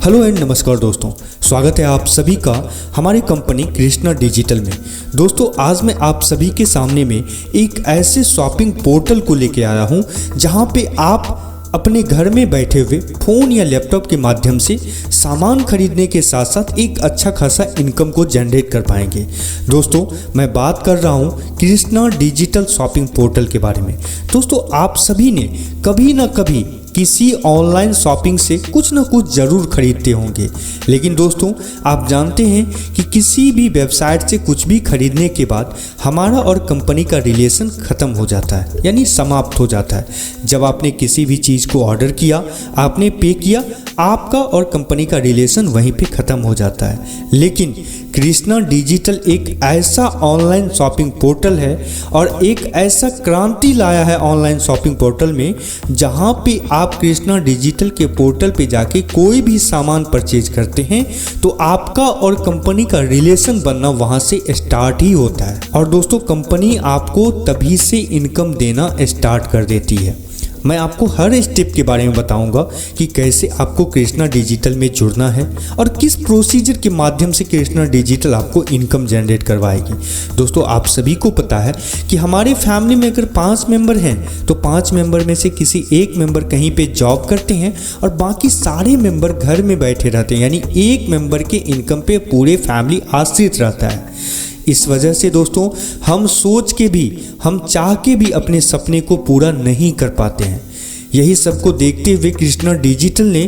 Hello and नमस्कार दोस्तों, स्वागत है आप सभी का हमारी कंपनी कृष्णा डिजिटल में। दोस्तों आज मैं आप सभी के सामने में एक ऐसे शॉपिंग पोर्टल को लेके आया हूं जहां पे आप अपने घर में बैठे हुए फ़ोन या लैपटॉप के माध्यम से सामान खरीदने के साथ साथ एक अच्छा खासा इनकम को जनरेट कर पाएंगे। दोस्तों मैं बात कर रहा हूँ कृष्णा डिजिटल शॉपिंग पोर्टल के बारे में। दोस्तों आप सभी ने कभी ना कभी किसी ऑनलाइन शॉपिंग से कुछ ना कुछ ज़रूर खरीदते होंगे, लेकिन दोस्तों आप जानते हैं कि किसी भी वेबसाइट से कुछ भी खरीदने के बाद हमारा और कंपनी का रिलेशन ख़त्म हो जाता है, यानी समाप्त हो जाता है। जब आपने किसी भी चीज़ को ऑर्डर किया, आपने पे किया, आपका और कंपनी का रिलेशन वहीं पे ख़त्म हो जाता है। लेकिन कृष्णा डिजिटल एक ऐसा ऑनलाइन शॉपिंग पोर्टल है और एक ऐसा क्रांति लाया है ऑनलाइन शॉपिंग पोर्टल में, जहां पे आप कृष्णा डिजिटल के पोर्टल पे जाके कोई भी सामान परचेज करते हैं तो आपका और कंपनी का रिलेशन बनना वहां से स्टार्ट ही होता है। और दोस्तों कंपनी आपको तभी से इनकम देना स्टार्ट कर देती है। मैं आपको हर स्टेप के बारे में बताऊंगा कि कैसे आपको कृष्णा डिजिटल में जुड़ना है और किस प्रोसीजर के माध्यम से कृष्णा डिजिटल आपको इनकम जनरेट करवाएगी। दोस्तों आप सभी को पता है कि हमारे फैमिली में अगर 5 मेंबर हैं तो 5 मेंबर में से किसी एक मेंबर कहीं पे जॉब करते हैं और बाकी सारे मेंबर घर में बैठे रहते हैं, यानी एक मेंबर के इनकम पे पूरे फैमिली आश्रित रहता है। इस वजह से दोस्तों हम सोच के भी, हम चाह के भी अपने सपने को पूरा नहीं कर पाते हैं। यही सबको देखते हुए कृष्णा डिजिटल ने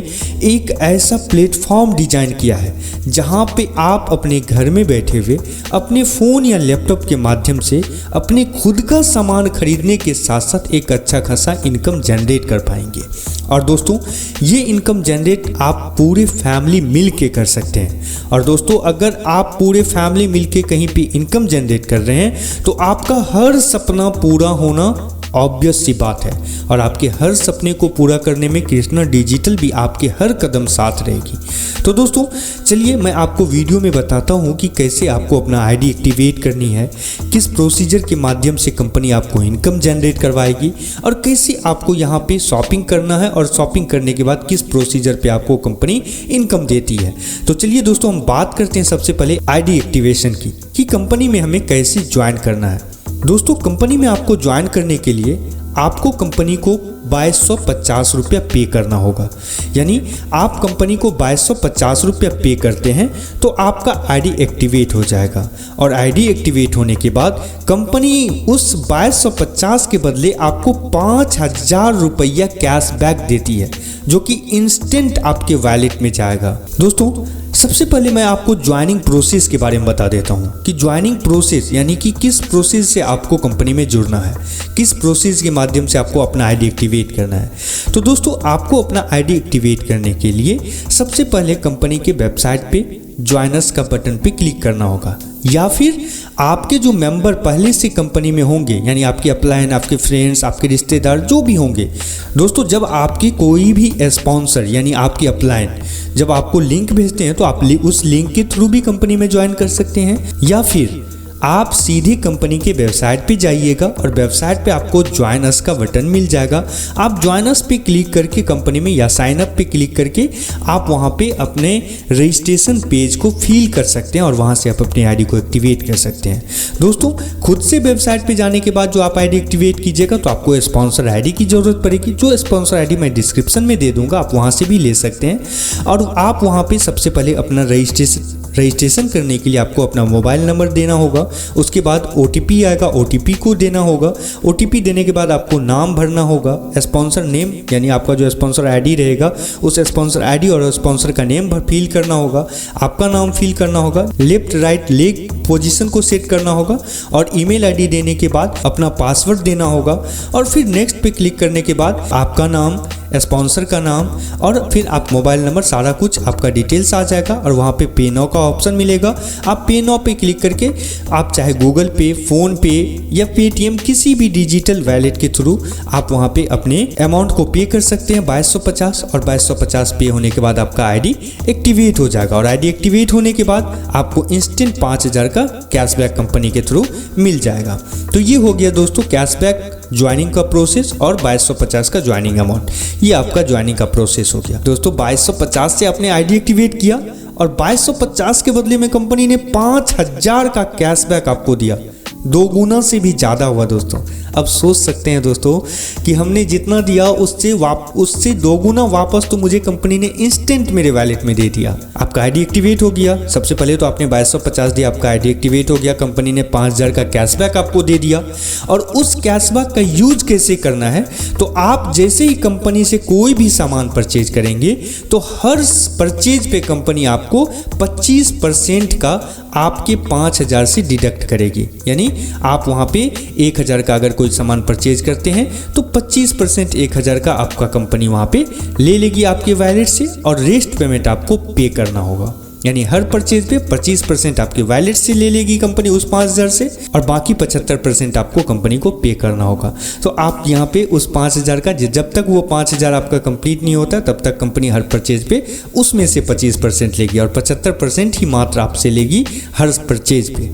एक ऐसा प्लेटफॉर्म डिजाइन किया है जहां पे आप अपने घर में बैठे हुए अपने फ़ोन या लैपटॉप के माध्यम से अपने खुद का सामान खरीदने के साथ साथ एक अच्छा खासा इनकम जनरेट कर पाएंगे। और दोस्तों ये इनकम जनरेट आप पूरे फैमिली मिल के कर सकते हैं। और दोस्तों अगर आप पूरे फैमिली मिल के कहीं पे इनकम जनरेट कर रहे हैं तो आपका हर सपना पूरा होना ऑब्वियस सी बात है, और आपके हर सपने को पूरा करने में कृष्णा डिजिटल भी आपके हर कदम साथ रहेगी। तो दोस्तों चलिए मैं आपको वीडियो में बताता हूं कि कैसे आपको अपना आईडी एक्टिवेट करनी है, किस प्रोसीजर के माध्यम से कंपनी आपको इनकम जनरेट करवाएगी और कैसे आपको यहां पे शॉपिंग करना है और शॉपिंग करने के बाद किस प्रोसीजर पे आपको कंपनी इनकम देती है। तो चलिए दोस्तों हम बात करते हैं सबसे पहले आईडी एक्टिवेशन की, कि कंपनी में हमें कैसे ज्वाइन करना है। दोस्तों कंपनी में आपको ज्वाइन करने के लिए आपको कंपनी को 2250 रुपया पे करना होगा, यानी आप कंपनी को 2250 रुपया पे करते हैं तो आपका आईडी एक्टिवेट हो जाएगा। और आईडी एक्टिवेट होने के बाद कंपनी उस 2250 के बदले आपको 5000 रुपया कैशबैक देती है, जो कि इंस्टेंट आपके वॉलेट में जाएगा। दोस्तों सबसे पहले मैं आपको ज्वाइनिंग प्रोसेस के बारे में बता देता हूं कि ज्वाइनिंग प्रोसेस यानी कि किस प्रोसेस से आपको कंपनी में जुड़ना है, किस प्रोसेस के माध्यम से आपको अपना आईडी एक्टिवेट करना है। तो दोस्तों आपको अपना आईडी एक्टिवेट करने के लिए सबसे पहले कंपनी के वेबसाइट पे ज्वाइनर्स का बटन पे क्लिक करना होगा, या फिर आपके जो मेंबर पहले से कंपनी में होंगे, यानी आपके अपलाइन, आपके फ्रेंड्स, आपके रिश्तेदार जो भी होंगे। दोस्तों जब आपकी कोई भी स्पॉन्सर यानी आपके अपलाइन जब आपको लिंक भेजते हैं तो आप उस लिंक के थ्रू भी कंपनी में ज्वाइन कर सकते हैं, या फिर आप सीधे कंपनी के वेबसाइट पे जाइएगा और वेबसाइट पे आपको ज्वाइन अस का बटन मिल जाएगा। आप ज्वाइन अस पे क्लिक करके कंपनी में या साइन अप पे क्लिक करके आप वहाँ पे अपने रजिस्ट्रेशन पेज को फिल कर सकते हैं और वहाँ से आप अपनी आईडी को एक्टिवेट कर सकते हैं। दोस्तों खुद से वेबसाइट पे जाने के बाद जो आप आईडी एक्टिवेट कीजिएगा तो आपको स्पॉन्सर आईडी की ज़रूरत पड़ेगी, जो स्पॉन्सर आईडी मैं डिस्क्रिप्शन में दे दूँगा, आप वहाँ से भी ले सकते हैं। और आप वहाँ पर सबसे पहले अपना रजिस्ट्रेशन करने के लिए आपको अपना मोबाइल नंबर देना होगा, उसके बाद OTP आएगा, OTP को देना होगा। OTP देने के बाद आपको नाम भरना होगा, स्पॉन्सर नेम यानी आपका जो स्पॉन्सर आईडी रहेगा उस स्पॉन्सर आईडी और स्पॉन्सर का नेम फिल करना होगा, आपका नाम फिल करना होगा, लेफ्ट राइट लेग पोजीशन को सेट करना होगा और ईमेल आईडी देने के बाद अपना पासवर्ड देना होगा। और फिर नेक्स्ट पे क्लिक करने के बाद आपका नाम, स्पॉन्सर का नाम और फिर आप मोबाइल नंबर, सारा कुछ आपका डिटेल्स आ जाएगा और वहाँ पे पे नाउ का ऑप्शन मिलेगा। आप पे नाउ पे क्लिक करके आप चाहे गूगल पे, फ़ोन पे या पेटीएम किसी भी डिजिटल वॉलेट के थ्रू आप वहाँ पे अपने अमाउंट को पे कर सकते हैं 2250, और 2250 पे होने के बाद आपका आईडी एक्टिवेट हो जाएगा। और आईडी एक्टिवेट होने के बाद आपको इंस्टेंट 5000 का कैशबैक कंपनी के थ्रू मिल जाएगा। तो ये हो गया दोस्तों कैशबैक ज्वाइनिंग का प्रोसेस और 2250 का ज्वाइनिंग अमाउंट। ये आपका ज्वाइनिंग का प्रोसेस हो गया। दोस्तों 2250 से आपने आईडी एक्टिवेट किया और 2250 के बदले में कंपनी ने 5000 का कैशबैक आपको दिया, 2 गुना से भी ज़्यादा हुआ दोस्तों। अब सोच सकते हैं दोस्तों कि हमने जितना दिया उससे 2 गुना वापस तो मुझे कंपनी ने इंस्टेंट मेरे वैलेट में दे दिया। आपका आईडी एक्टिवेट हो गया। सबसे पहले तो आपने 2250 दिया, आपका आईडी एक्टिवेट हो गया, कंपनी ने 5000 का कैशबैक आपको दे दिया। और उस कैशबैक का यूज कैसे करना है, तो आप जैसे ही कंपनी से कोई भी सामान परचेज करेंगे तो हर परचेज पे कंपनी आपको 25% का आपके 5000 से डिडक्ट करेगी। यानी आप वहाँ पे 1000 का अगर कोई सामान परचेज करते हैं तो 25% 1000 का आपका कंपनी वहाँ पे ले लेगी आपके वैलेट से, और रेस्ट पेमेंट आपको पे करना होगा। यानी हर परचेज पे 25% आपके वैलेट से ले लेगी कंपनी उस 5000 से, और बाकी 75% आपको कंपनी को पे करना होगा। तो आप यहाँ पे उस 5000 का जब तक वो 5000 आपका कंप्लीट नहीं होता तब तक कंपनी हर परचेज पे उसमें से 25% लेगी और 75% ही मात्र आपसे लेगी हर परचेज पे।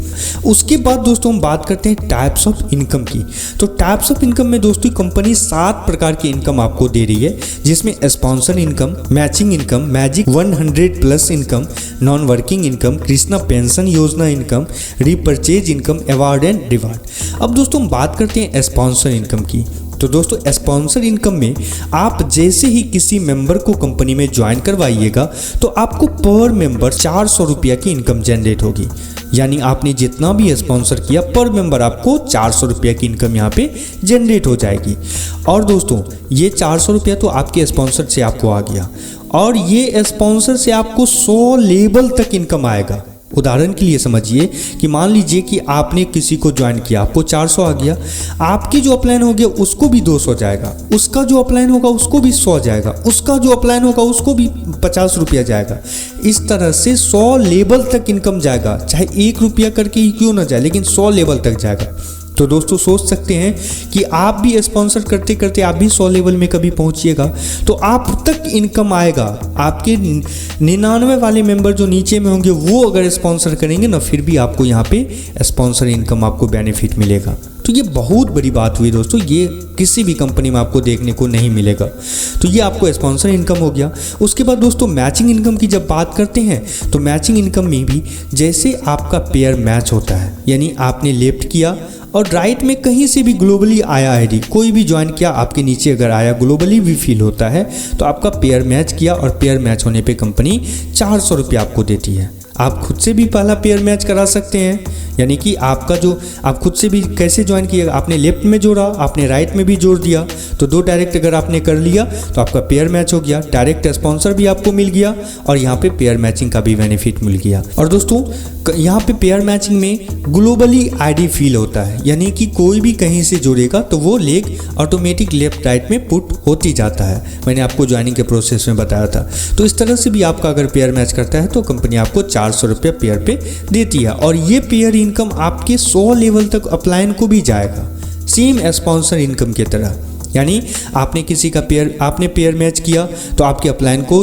उसके बाद दोस्तों हम बात करते हैं टाइप्स ऑफ इनकम की। तो टाइप्स ऑफ इनकम में दोस्तों कंपनी 7 प्रकार की इनकम आपको दे रही है, जिसमें sponsor income, matching income, magic 100+ income, non working income, Krishna pension योजना income, repurchase income, award and reward. अब दोस्तों हम बात करते हैं स्पॉन्सर इनकम की। तो दोस्तों स्पॉन्सर इनकम में आप जैसे ही किसी मेंबर को कंपनी में ज्वाइन करवाइएगा तो आपको पर मेंबर 400 रुपया की इनकम जनरेट होगी। यानी आपने जितना भी स्पॉन्सर किया पर मेंबर आपको 400 रुपया की इनकम यहाँ पे जनरेट हो जाएगी। और दोस्तों ये 400 रुपया तो आपके स्पॉन्सर से आपको आ गया, और ये स्पॉन्सर से आपको 100 लेवल तक इनकम आएगा। उदाहरण के लिए समझिए कि मान लीजिए कि आपने किसी को ज्वाइन किया, आपको 400 आ गया, आपकी जो अपलाइन हो गया उसको भी 200 जाएगा, उसका जो अपलाइन होगा उसको भी 100 जाएगा, उसका जो अपलाइन होगा उसको भी 50 रुपया जाएगा। इस तरह से 100 लेवल तक इनकम जाएगा, चाहे 1 रुपया करके ही क्यों ना जाए, लेकिन 100 लेवल तक जाएगा। तो दोस्तों सोच सकते हैं कि आप भी स्पॉन्सर करते करते आप भी 100 लेवल में कभी पहुंचिएगा तो आप तक इनकम आएगा। आपके 99 वाले मेंबर जो नीचे में होंगे वो अगर स्पॉन्सर करेंगे ना, फिर भी आपको यहाँ पे स्पॉन्सर इनकम आपको बेनिफिट मिलेगा। तो ये बहुत बड़ी बात हुई दोस्तों, ये किसी भी कंपनी में आपको देखने को नहीं मिलेगा। तो ये आपको स्पॉन्सर इनकम हो गया। उसके बाद दोस्तों मैचिंग इनकम की जब बात करते हैं तो मैचिंग इनकम में भी जैसे आपका पेयर मैच होता है, यानी आपने लेफ्ट किया और राइट में कहीं से भी ग्लोबली आया आईडी, कोई भी ज्वाइन किया आपके नीचे अगर आया ग्लोबली भी फील होता है तो आपका पेयर मैच किया, और पेयर मैच होने पे कंपनी 400 रुपया आपको देती है। आप खुद से भी पहला पेयर मैच करा सकते हैं, यानी कि आपका जो आप खुद से भी कैसे ज्वाइन किया, आपने लेफ्ट में जोड़ा, आपने राइट में भी जोड़ दिया, तो 2 डायरेक्ट अगर आपने कर लिया तो आपका पेयर मैच हो गया, डायरेक्ट स्पॉन्सर भी आपको मिल गया और यहाँ पे पेयर मैचिंग का भी बेनिफिट मिल गया। और दोस्तों यहाँ पे पेयर मैचिंग में ग्लोबली आईडी फील होता है, यानी कि कोई भी कहीं से जोड़ेगा तो वो लेग ऑटोमेटिक लेफ्ट राइट में पुट होती जाता है। मैंने आपको ज्वाइनिंग के प्रोसेस में बताया था। तो इस तरह से भी आपका अगर पेयर मैच करता है तो कंपनी आपको 400 रुपया पेयर पे देती है, और ये पेयर इनकम आपके 100 लेवल तक अपलाइन को भी जाएगा, सेम स्पॉन्सर इनकम की तरह। यानी आपने किसी का पेयर मैच किया तो आपके अपलाइन को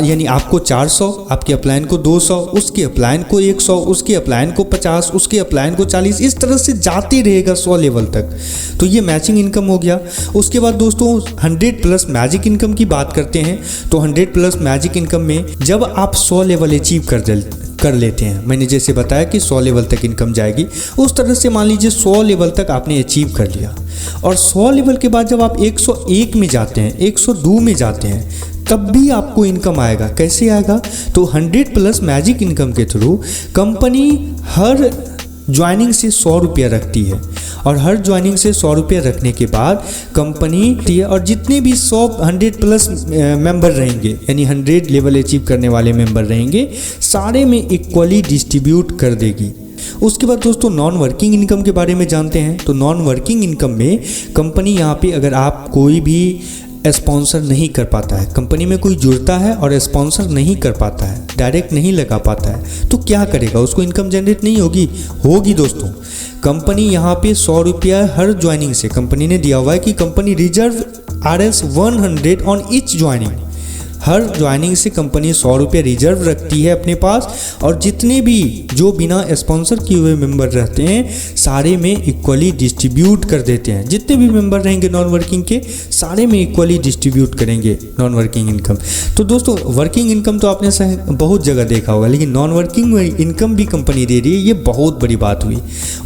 यानी आपको 400, आपके अपलाइन को 200, उसके अपलाइन को 100, उसके अपलाइन को 50, उसके अपलाइन को 40, इस तरह से जाते रहेगा 100 लेवल तक। तो ये मैचिंग इनकम हो गया। उसके बाद दोस्तों 100+ मैजिक इनकम की बात करते हैं। तो 100+ मैजिक इनकम में जब आप 100 लेवल अचीव कर लेते हैं, मैंने जैसे बताया कि 100 लेवल तक इनकम जाएगी, उस तरह से मान लीजिए 100 लेवल तक आपने अचीव कर लिया, और 100 लेवल के बाद जब आप 101 में जाते हैं, 102 में जाते हैं, तब भी आपको इनकम आएगा। कैसे आएगा? तो 100+ मैजिक इनकम के थ्रू कंपनी हर ज्वाइनिंग से 100 रुपया रखती है, और हर ज्वाइनिंग से 100 रुपया रखने के बाद कंपनी और जितने भी 100+ मेंबर रहेंगे, यानी 100 लेवल अचीव करने वाले मेंबर रहेंगे, सारे में इक्वली डिस्ट्रीब्यूट कर देगी। उसके बाद दोस्तों नॉन वर्किंग इनकम के बारे में जानते हैं। तो नॉन वर्किंग इनकम में कंपनी यहाँ पे अगर आप कोई भी स्पॉन्सर नहीं कर पाता है, कंपनी में कोई जुड़ता है और स्पॉन्सर नहीं कर पाता है, डायरेक्ट नहीं लगा पाता है, तो क्या करेगा? उसको इनकम जनरेट नहीं होगी दोस्तों। कंपनी यहाँ पे 100 रुपया हर ज्वाइनिंग से कंपनी ने दिया हुआ है कि company reserve RS 100 on each joining. Her joining से कंपनी 100 रुपये रिजर्व रखती है अपने पास, और जितने भी जो बिना स्पॉन्सर किए हुए मेंबर रहते हैं सारे में इक्वली डिस्ट्रीब्यूट कर देते हैं। जितने भी मेंबर रहेंगे नॉन वर्किंग के सारे में इक्वली डिस्ट्रीब्यूट करेंगे नॉन वर्किंग इनकम। तो दोस्तों वर्किंग इनकम तो आपने बहुत जगह देखा होगा, लेकिन नॉन वर्किंग इनकम भी कंपनी दे रही है, ये बहुत बड़ी बात हुई।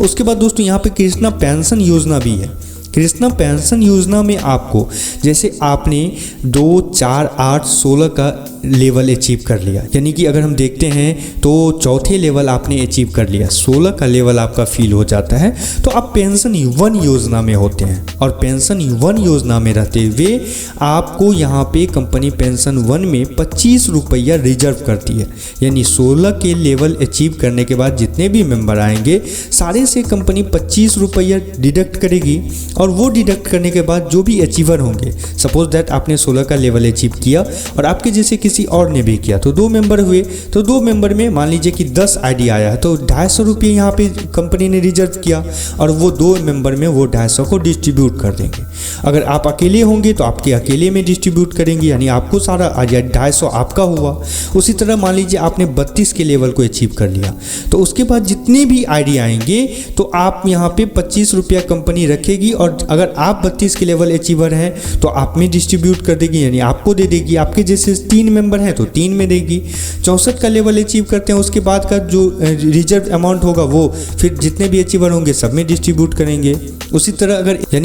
उसके बाद दोस्तों यहाँ पे कृष्णा पेंशन योजना भी है। कृष्णा पेंशन योजना में आपको जैसे आपने 2, 4, 8, 16 का लेवल अचीव कर लिया, यानी कि अगर हम देखते हैं तो चौथे लेवल आपने अचीव कर लिया, 16 का लेवल आपका फील हो जाता है, तो आप पेंशन 1 योजना में होते हैं। और पेंशन 1 योजना में रहते हुए आपको यहाँ पे कंपनी पेंशन 1 में 25 रुपया रिजर्व करती है, यानी 16 के लेवल अचीव करने के बाद जितने भी मेंबर आएंगे सारे से कंपनी 25 रुपया डिडक्ट करेगी। और वो डिडक्ट करने के बाद जो भी अचीवर होंगे, सपोज दैट आपने 16 का लेवल अचीव किया और आपके जैसे किसी और ने भी किया, तो 2 मेंबर हुए, तो 2 मेंबर में मान लीजिए कि 10 आईडी आया है, तो 250 रुपये यहाँ पे कंपनी ने रिजर्व किया और वो 2 मेंबर में वो 250 को डिस्ट्रीब्यूट कर देंगे। अगर आप अकेले होंगे तो आपके अकेले में डिस्ट्रीब्यूट करेंगे, यानी आपको सारा 250 आपका हुआ। उसी तरह मान लीजिए आपने 32 के लेवल को अचीव कर लिया, तो उसके बाद जितने भी आईडी आएंगे तो आप यहाँ पे 25 रुपया कंपनी रखेगी, और अगर आप 32 के लेवल अचीवर हैं तो आप में डिस्ट्रीब्यूट कर देगी, यानी आपको दे देगी। आपके जैसे 3 मेंबर हैं तो 3 में देगी। 64 का लेवल अचीव करते हैं, उसके बाद का जो रिजर्व अमाउंट होगा वो फिर जितने भी अचीवर होंगे सब में डिस्ट्रीब्यूट करेंगे। उसी तरह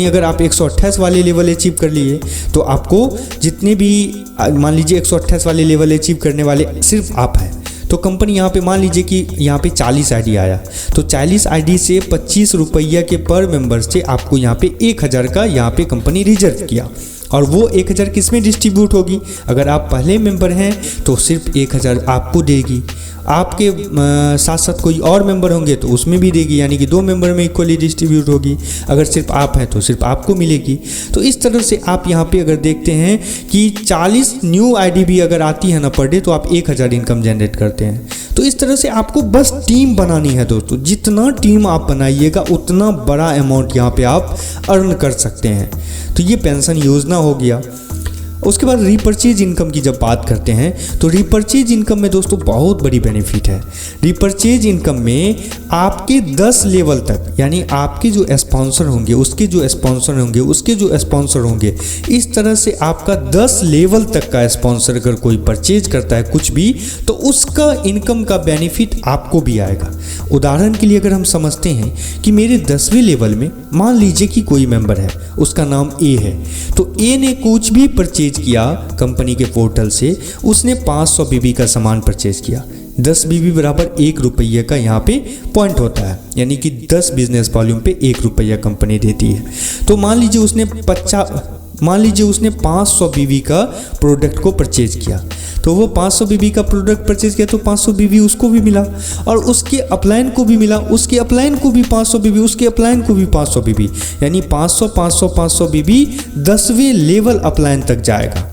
अगर आप 128 वाले लेवल अचीव कर लिए तो आपको जितने भी मान लीजिए 128 वाले लेवल अचीव करने वाले सिर्फ आप हैं, तो कंपनी यहाँ पे मान लीजिए कि यहाँ पे 40 आईडी आया, तो 40 आईडी से 25 रुपया के पर मेंबर से आपको यहाँ पे 1000 का यहाँ पे कंपनी रिजर्व किया, और वो 1000 किस में डिस्ट्रीब्यूट होगी। अगर आप पहले मेंबर हैं तो सिर्फ 1000 आपको देगी, आपके साथ साथ कोई और मेंबर होंगे तो उसमें भी देगी, यानी कि 2 मेंबर में इक्वली डिस्ट्रीब्यूट होगी। अगर सिर्फ आप हैं तो सिर्फ आपको मिलेगी। तो इस तरह से आप यहाँ पे अगर देखते हैं कि 40 न्यू आईडी भी अगर आती है ना पर डे, तो आप 1000 इनकम जनरेट करते हैं। तो इस तरह से आपको बस टीम बनानी है दोस्तों, जितना टीम आप बनाइएगा उतना बड़ा अमाउंट यहाँ पे आप अर्न कर सकते हैं। तो ये पेंशन योजना हो गया। उसके बाद रीपर्चेज इनकम की जब बात करते हैं तो रीपर्चेज इनकम में दोस्तों बहुत बड़ी बेनिफिट है। रीपर्चेज इनकम में आपके 10 लेवल तक, यानी आपके जो स्पॉन्सर होंगे उसके जो स्पॉन्सर होंगे उसके जो स्पॉन्सर होंगे, इस तरह से आपका 10 लेवल तक का स्पॉन्सर अगर कोई परचेज करता है कुछ भी, तो उसका इनकम का बेनिफिट आपको भी आएगा। उदाहरण के लिए अगर हम समझते हैं कि मेरे 10वें लेवल में मान लीजिए कि कोई मेंबर है, उसका नाम ए है, तो ए ने कुछ भी परचेज किया कंपनी के पोर्टल से, उसने 500 बीबी का सामान परचेज किया, 10 बीबी बराबर 1 रुपये का यहाँ पे पॉइंट होता है, यानी कि 10 बिजनेस वॉल्यूम पे 1 रुपया कंपनी देती है। तो मान लीजिए उसने 500 बीबी का प्रोडक्ट को परचेज किया, तो वो 500 बीबी का प्रोडक्ट परचेज किया तो 500 बीबी उसको भी मिला, और उसके अपलाइन को भी मिला, उसके अपलाइन को भी 500 बीबी, उसके अपलाइन को भी 500 बीबी, यानी 500 बीबी 10वें लेवल अपलाइन तक जाएगा।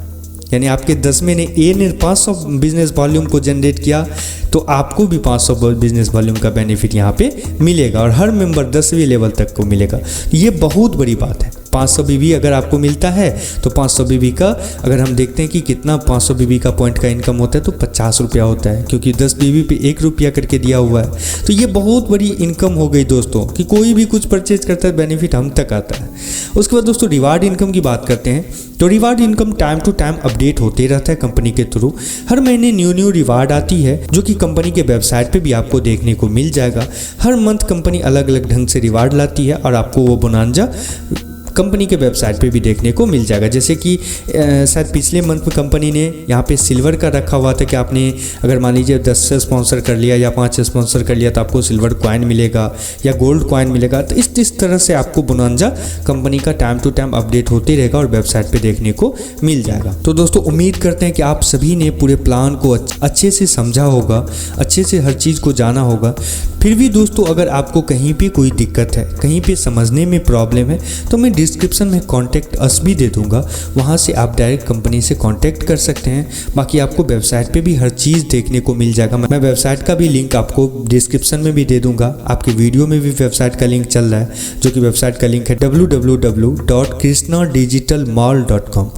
यानी आपके 10वें ने ए ने 500 बिजनेस वॉल्यूम को जनरेट किया, तो आपको भी 500 बिजनेस वॉल्यूम का बेनिफिट यहाँ पे मिलेगा, और हर मेंबर 10वें लेवल तक को मिलेगा। ये बहुत बड़ी बात है। 500 बीबी अगर आपको मिलता है तो 500 बीबी का अगर हम देखते हैं कि कितना 500 बीबी का पॉइंट का इनकम होता है तो 50 रुपया होता है, क्योंकि 10 बीबी पे 1 रुपया करके दिया हुआ है। तो ये बहुत बड़ी इनकम हो गई दोस्तों, कि कोई भी कुछ परचेज करता है बेनिफिट हम तक आता है। उसके बाद दोस्तों रिवार्ड इनकम की बात करते हैं, तो reward income time to time update होते रहता है कंपनी के थ्रू। हर महीने न्यू रिवार्ड आती है, जो कि कंपनी के वेबसाइट पे भी आपको देखने को मिल जाएगा। हर मंथ कंपनी अलग अलग ढंग से रिवार्ड लाती है, और आपको वो बोनांजा कंपनी के वेबसाइट पे भी देखने को मिल जाएगा। जैसे कि शायद पिछले मंथ में कंपनी ने यहाँ पे सिल्वर का रखा हुआ था कि आपने अगर मान लीजिए 10 से स्पॉन्सर कर लिया या 5 से स्पॉन्सर कर लिया तो आपको सिल्वर कॉइन मिलेगा या गोल्ड कॉइन मिलेगा। तो इस तरह से आपको बोनांजा कंपनी का टाइम टू टाइम अपडेट होते रहेगा और वेबसाइट पे देखने को मिल जाएगा। तो दोस्तों उम्मीद करते हैं कि आप सभी ने पूरे प्लान को अच्छे से समझा होगा, अच्छे से हर चीज़ को जाना होगा। फिर भी दोस्तों अगर आपको कहीं पे कोई दिक्कत है, कहीं पे समझने में प्रॉब्लम है, तो मैं डिस्क्रिप्शन में कॉन्टैक्ट अस भी दे दूंगा, वहाँ से आप डायरेक्ट कंपनी से कॉन्टैक्ट कर सकते हैं। बाकी आपको वेबसाइट पे भी हर चीज़ देखने को मिल जाएगा। मैं वेबसाइट का भी लिंक आपको डिस्क्रिप्शन में भी दे दूंगा। आपके वीडियो में भी वेबसाइट का लिंक चल रहा है, जो कि वेबसाइट का लिंक है www.krishnadigitalmall.com।